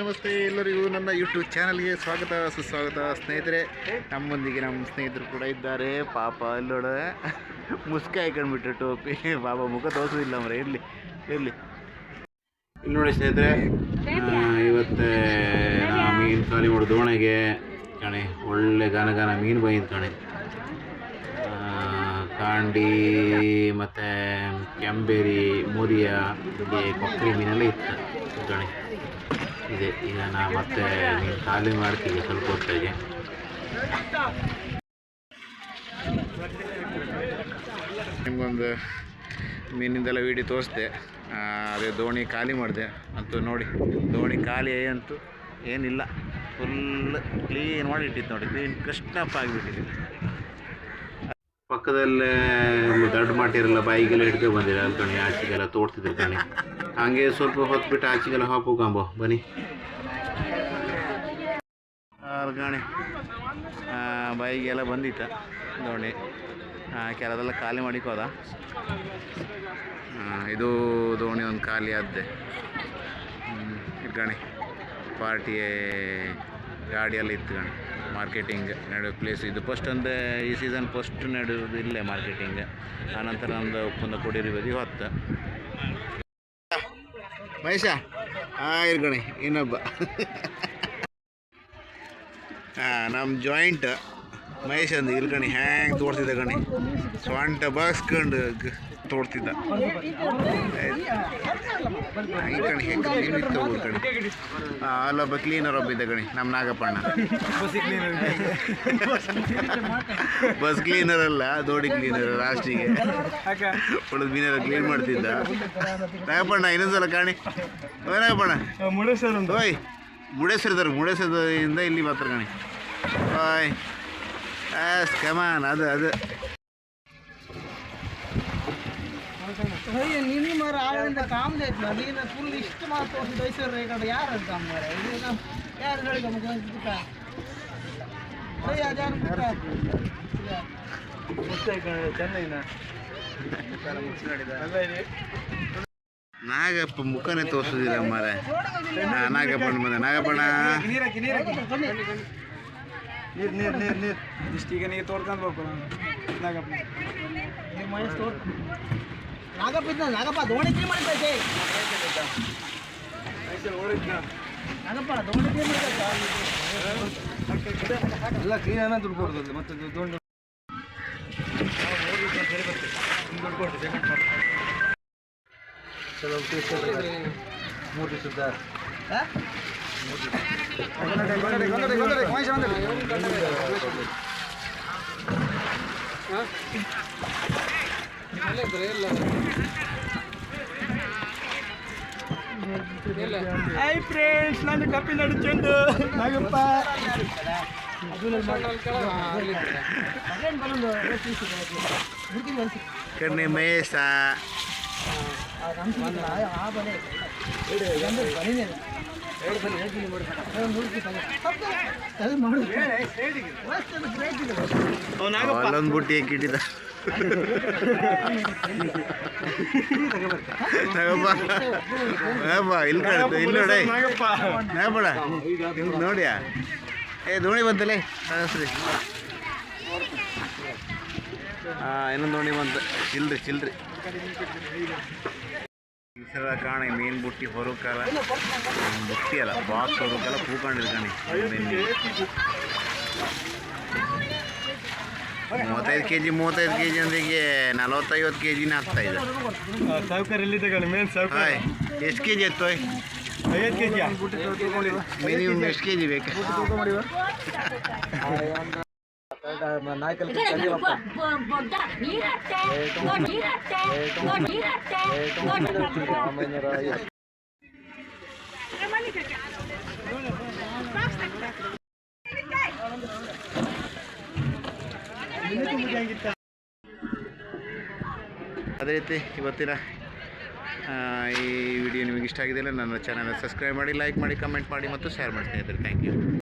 ನಮಸ್ತೆ ಎಲ್ಲರಿಗೂ ನನ್ನ ಯೂಟ್ಯೂಬ್ ಚಾನಲ್ಗೆ ಸ್ವಾಗತ ಸುಸ್ವಾಗತ ಸ್ನೇಹಿತರೆ. ನಮ್ಮೊಂದಿಗೆ ನಮ್ಮ ಸ್ನೇಹಿತರು ಕೂಡ ಇದ್ದಾರೆ. ಪಾಪ ಅಲ್ಲೋಡ ಮುಸ್ಕ ಹಾಕೊಂಡ್ಬಿಟ್ರೆ ಟೋಪಿ, ಪಾಪ ಮುಖ ತೋರಿಸೋದಿಲ್ಲ ಮರ. ಇರಲಿ ಇಲ್ಲಿ ನೋಡಿ ಸ್ನೇಹಿತರೆ, ಇವತ್ತು ನಾ ಮೀನು ಖಾಲಿ ಮಾಡಿ ದೋಣೆಗೆ ಕಣೆ ಒಳ್ಳೆ ಗಾನ ಮೀನು ಬಂದಿದ್ದು ಕಣೆ. ಕಾಂಡಿ ಮತ್ತು ಕೆಂಬೇರಿ, ಮುರಿಯ, ಕೊಕ್ಕರಿ ಮೀನೆಲ್ಲ ಇತ್ತು ಕಣೆ. ಇದೆ ಈಗ ನಾ ಮತ್ತೆ ಮೀನು ಖಾಲಿ ಮಾಡ್ತೀವಿ ಸ್ವಲ್ಪ ಹೊತ್ತಿಗೆ. ನಿಮಗೊಂದು ಮೀನಿಂದೆಲ್ಲ ವೀಡಿಯೋ ತೋರಿಸ್ದೆ. ಅದೇ ದೋಣಿ ಖಾಲಿ ಮಾಡಿದೆ ಅಂತೂ ನೋಡಿ. ದೋಣಿ ಖಾಲಿ ಅಂತೂ ಏನಿಲ್ಲ, ಫುಲ್ ಕ್ಲೀನ್ ಮಾಡಿ ಇಟ್ಟಿತ್ತು ನೋಡಿ. ಕ್ಲೀನ್ ಕೃಷ್ಣಪ್ಪ ಆಗಿಬಿಟ್ಟಿದೆ. ಪಕ್ಕದಲ್ಲೇ ದೊಡ್ಡ ಮಾಡಿರಲ್ಲ, ಬಾಯಿಗೆಲ್ಲ ಹಿಡ್ಕೊಂಡು ಬಂದಿರ ಅಲ್ಲಿ ಕಣಿ. ಆಚೆಗೆಲ್ಲ ತೋಡ್ತಿದ್ರು ಕಣಿ. ಹಂಗೆ ಸ್ವಲ್ಪ ಹೊತ್ತು ಬಿಟ್ಟು ಆಚೆಗೆಲ್ಲ ಹಾಕೋಕಂಬೋ ಬನ್ನಿ ಗಾಣಿ. ಬಾಯಿಗೆಲ್ಲ ಬಂದಿತ್ತ ದೋಣಿ, ಕೆಲವೆಲ್ಲ ಖಾಲಿ ಮಾಡಿಕೋದ. ಇದು ದೋಣಿ ಒಂದು ಖಾಲಿ ಆದ್ದೆ ಗಣಿ. ಪಾರ್ಟಿ ಗಾಡಿಯೆಲ್ಲ ಇತ್ತು ಗಣಿ. ಮಾರ್ಕೆಟಿಂಗ್ ನಡೆಯೋ ಪ್ಲೇಸ್ ಇದು. ಫಸ್ಟ್ ಅಂದರೆ ಈ ಸೀಸನ್ ಫಸ್ಟ್ ನಡೆಯೋದು ಇಲ್ಲೇ ಮಾರ್ಕೆಟಿಂಗ್. ಆನಂತರ ನಮ್ಮದು ಉಪ್ಪುಂದ ಕೊಡಿರಿ ಬದಿ ಹೊತ್ತು ಮಹೇಶ ಇರ್ಗಣಿ ಇನ್ನೊಬ್ಬ ನಮ್ಮ ಜಾಯಿಂಟ್ ಮಹೇಶ್ ಅಂದು ಇಲ್ಕಣಿ ಹ್ಯಾಂಗೆ ತೋಡ್ತಿದ್ದ ಗಣಿ. ಸ್ವಂಟ ಬಾಸ್ಕೊಂಡು ತೋಡ್ತಿದ್ದ ಈ ಕಣಿ. ಹೆಂಗೆ ಕ್ಲೀನ್ ಇತ್ತು ಕಣಿ. ಅಲ್ಲೊಬ್ಬ ಕ್ಲೀನರ್ ಒಬ್ಬ ಇದ್ದ ಗಣಿ, ನಮ್ಮ ನಾಗಪ್ಪಣ್ಣ. ಬಸ್ ಕ್ಲೀನರ್ ಅಲ್ಲ, ದೋಡಿ ಕ್ಲೀನರ್. ಲಾಸ್ಟಿಗೆ ಉಳಿದ ಮೀನೆಲ್ಲ ಕ್ಲೀನ್ ಮಾಡ್ತಿದ್ದ ನಾಗಪ್ಪಣ್ಣ. ಇನ್ನೊಂದ್ಸಲ ಕಾಣಿ ನಾಗಪ್ಪಣ್ಣ. ಓಯ್ ಮುಡೇಶ್ವರದವ್ರು, ಮುಡೇಶ್ವರದಿಂದ ಇಲ್ಲಿ ಬರ್ತಾರೆ ಕಣಿ. ಓಯ್ ಕಮಾನ್. ಅದು ನೀನು ಮರ ಆಳಿಂದ ಕಾಮ್ದೆ ಐತ್ಲ ನೀನು ಫುಲ್ ಇಷ್ಟು ಮಾತು ತೋರಿಸಿ ದೈಸರ್ ರೇಖೆ ಯಾರು ಕಾಮ್ ಮರ ಯಾರು ಹೇಳಿದ ಚೆನ್ನೈನ ನಾಗಪ್ಪ ಮುಖನೇ ತೋರಿಸೋದಿಲ್ಲ ಮಾರ. ನಾಗಪ್ಪಣ್ಣ ಬಂದ. ನಾಗಪ್ಪಣ್ಣ ನೀರು ಇಷ್ಟೀಗ ನೀರು ತೋರ್ಕೊಂಡು ನಾಗಪ್ಪ ನಾಗಪ್ಪ ಇದ್ದ. ನಾಗಪ್ಪ ದೋಣಿ ಕ್ಲೀನ್ ಮಾಡ್ತೈತೆ. ನಾಗಪ್ಪ ದೋಣಿ ಕ್ಲೀನ್ ಮಾಡ್ತೈತೆ. ಎಲ್ಲ ಕ್ಲೀನ್ ಅನ್ನ ದುಡ್ಡು ಕೊಡೋದು ಮತ್ತೆ ದುಡ್ಡು ಮೂರು ದಿವಸದ ಹಾಯ್ ಫ್ರೆಂಡ್ಸ್, ನಾನು ಕಪ್ಪಿ ನಡುಚಂಡು ನಾಗಪ್ಪ. ಕಣ್ಣಿ ಮಹೇಶ ಅಲ್ಲೊಂದು ಬುಟ್ಟಿ ಹಾಕಿಟ್ಟಿದ್ದ. ಇಲ್ಲಿ ಕಾಣುತ್ತೆ, ಇಲ್ಲಿ ನೋಡಿ ನಾಗಪ್ಪಡ ನೋಡಿಯಾ. ದೋಣಿ ಬಂತಲ್ಲೇ ಸರಿ. ಇನ್ನೊಂದು ದೋಣಿ ಬಂತು. ಚಿಲ್ರಿ ಈ ಸಲ ಕಾಣಿ ಮೀನು ಬುಟ್ಟಿ ಹೊರಕಾಲ. ಬುಟ್ಟಿ ಅಲ್ಲ, ಬಾಕ್ಸ್ ಹೊರಕಾಲ ಪೂಕೊಂಡಿರ್ಕಾಣಿ. 35 kg ಅಂದಿಗೆ 40-50 kg ಆಗ್ತಾ ಇದೆ. ಸಾವುಕಾರಲ್ಲಿ ತಗೊಳ್ಳಿ ಮೇನ್ ಸಾವುಕಾರ. ಎಷ್ಟು ಕೆ ಜಿ ಎತ್ತು? 50 kg. ಮಿನಿಮಮ್ ಎಷ್ಟು ಕೆ ಜಿ ಬೇಕು? ಅದೇ ರೀತಿ ಇವತ್ತಿನ ಈ ವಿಡಿಯೋ ನಿಮಗೆ ಇಷ್ಟ ಆಗಿದೆಯಲ್ಲ, ನನ್ನ ಚಾನಲ್ ಸಬ್ಸ್ಕ್ರೈಬ್ ಮಾಡಿ, ಲೈಕ್ ಮಾಡಿ, ಕಮೆಂಟ್ ಮಾಡಿ ಮತ್ತು ಶೇರ್ ಮಾಡಿ ಸ್ನೇಹಿತರೆ. Thank you.